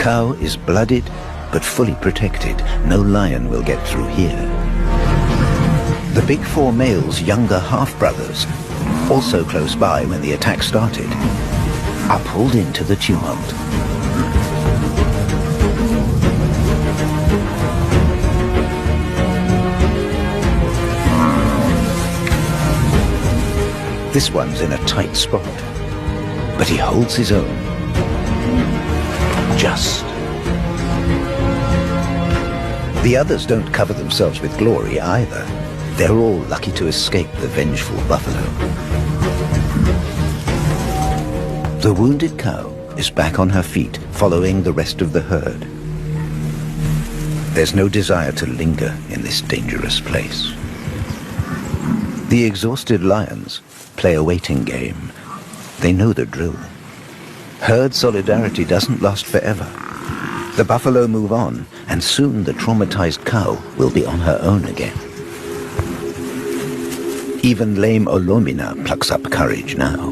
cow is blooded but fully protected. No lion will get through here. The big four males' younger half-brothers, also close by when the attack started, are pulled into the tumult. This one's in a tight spot, but he holds his own. Just. The others don't cover themselves with glory either. They're all lucky to escape the vengeful buffalo. The wounded cow is back on her feet, following the rest of the herd. There's no desire to linger in this dangerous place. The exhausted lions play a waiting game. They know the drill. Herd solidarity doesn't last forever. The buffalo move on, and soon the traumatized cow will be on her own again. Even lame Olomina plucks up courage now.